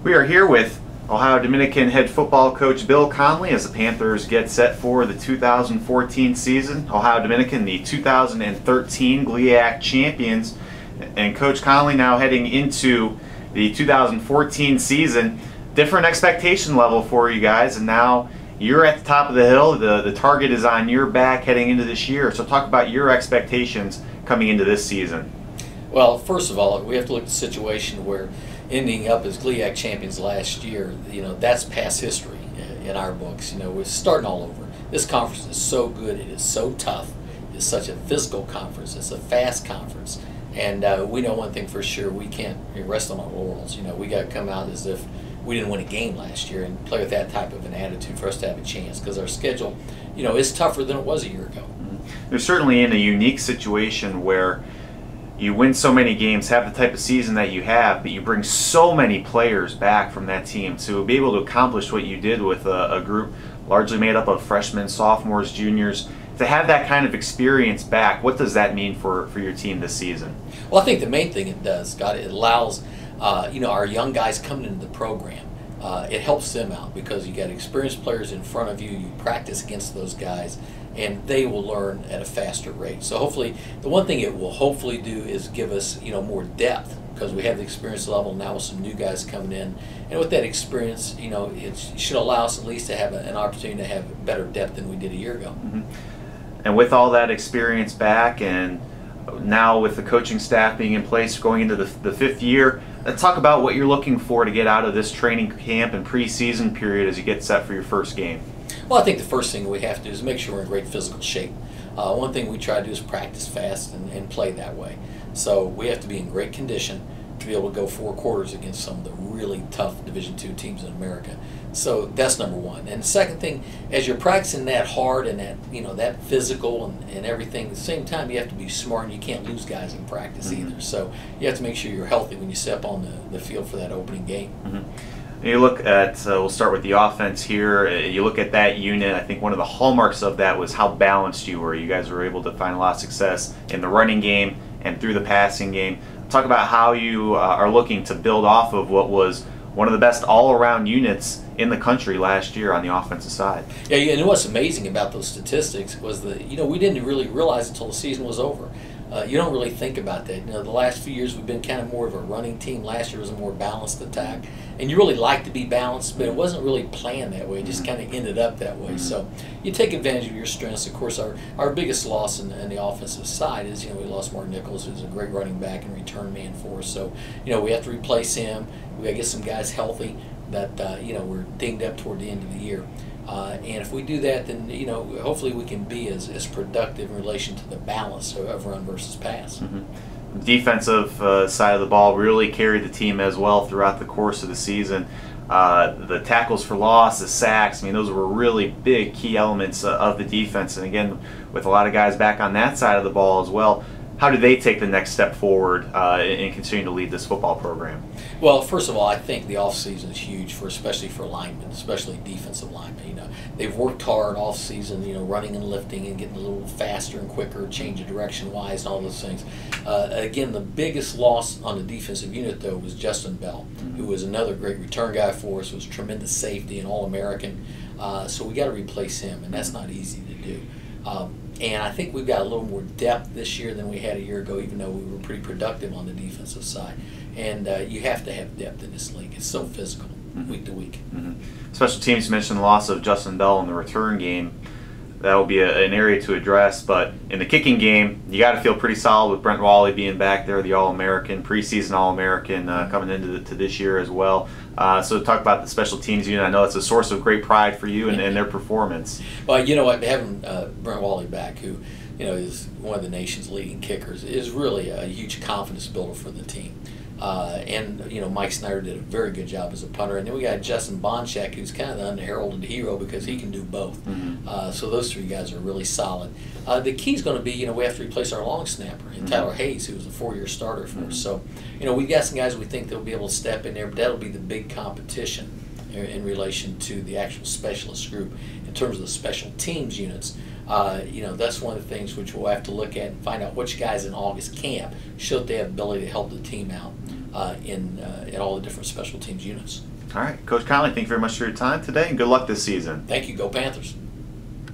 We are here with Ohio Dominican head football coach Bill Conley as the Panthers get set for the 2014 season. Ohio Dominican, the 2013 GLIAC champions, and Coach Conley now heading into the 2014 season. Different expectation level for you guys, and now you're at the top of the hill. The target is on your back heading into this year. So talk about your expectations coming into this season. Well, first of all, we have to look at the situation where ending up as GLIAC champions last year, that's past history in our books. We're starting all over. This conference is so good. It is so tough. It's such a physical conference. It's a fast conference. And we know one thing for sure, we can't rest on our laurels. We got to come out as if we didn't win a game last year and play with that type of an attitude for us to have a chance, because our schedule, is tougher than it was a year ago. They're certainly in a unique situation where you win so many games, have the type of season that you have, but you bring so many players back from that team. To be able to accomplish what you did with a group largely made up of freshmen, sophomores, juniors, to have that kind of experience back, what does that mean for your team this season? Well, I think the main thing it does, Scott, it allows our young guys coming into the program. It helps them out because you got experienced players in front of you. You practice against those guys, and they will learn at a faster rate. So hopefully, the one thing it will hopefully do is give us more depth, because we have the experience level now with some new guys coming in, and with that experience, it should allow us at least to have an opportunity to have better depth than we did a year ago. Mm-hmm. And with all that experience back, and now with the coaching staff being in place going into the fifth year, let's talk about what you're looking for to get out of this training camp and preseason period as you get set for your first game. Well, I think the first thing we have to do is make sure we're in great physical shape. One thing we try to do is practice fast and play that way. So we have to be in great condition to be able to go 4 quarters against some of the really tough Division II teams in America. So that's number one. And the second thing, as you're practicing that hard and that physical and everything, at the same time you have to be smart, and you can't lose guys in practice either. So you have to make sure you're healthy when you step on the field for that opening game. You look at, we'll start with the offense here. You look at that unit. I think one of the hallmarks of that was how balanced you were. You guys were able to find a lot of success in the running game and through the passing game. Talk about how you are looking to build off of what was one of the best all-around units in the country last year on the offensive side. Yeah, and what's amazing about those statistics was that we didn't really realize until the season was over. You don't really think about that. The last few years we've been kind of more of a running team. Last year was a more balanced attack, and you really like to be balanced, but it wasn't really planned that way. It just kind of ended up that way. So you take advantage of your strengths. Of course, our biggest loss in the offensive side is we lost Mark Nichols, who's a great running back and return man for us. So we have to replace him. We got to get some guys healthy that we're dinged up toward the end of the year. And if we do that, then hopefully we can be as productive in relation to the balance of run versus pass. Defensive side of the ball really carried the team as well throughout the course of the season. The tackles for loss, the sacks, those were really big key elements of the defense. And again, with a lot of guys back on that side of the ball as well, how do they take the next step forward in continuing to lead this football program? Well, first of all, I think the offseason is huge, especially for linemen, especially defensive linemen. They've worked hard off season, running and lifting and getting a little faster and quicker, change of direction wise, and all those things. Again, the biggest loss on the defensive unit, though, was Justin Bell, who was another great return guy for us, was tremendous safety and All-American. So we got to replace him, and that's not easy to do. And I think we've got a little more depth this year than we had a year ago, even though we were pretty productive on the defensive side. And you have to have depth in this league. It's so physical, week to week. Special teams, you mentioned the loss of Justin Bell in the return game. That will be an area to address. But in the kicking game, you got to feel pretty solid with Brent Wally being back there, the All-American, preseason All-American coming into this year as well. So talk about the special teams unit. I know it's a source of great pride for you and their performance. Well, you know what, having Brent Wally back, who is one of the nation's leading kickers, is really a huge confidence builder for the team. And Mike Snyder did a very good job as a punter. And then we got Justin Bonchak, who's kind of the unheralded hero because he can do both. So those 3 guys are really solid. The key is going to be, we have to replace our long snapper, and Tyler Hayes, who was a 4-year starter for us. So, we've got some guys we think they'll be able to step in there, but that'll be the big competition in relation to the actual specialist group. In terms of the special teams units, that's one of the things which we'll have to look at and find out which guys in August camp show they have ability to help the team out in all the different special teams units. All right, Coach Conley, thank you very much for your time today, and good luck this season. Thank you. Go Panthers.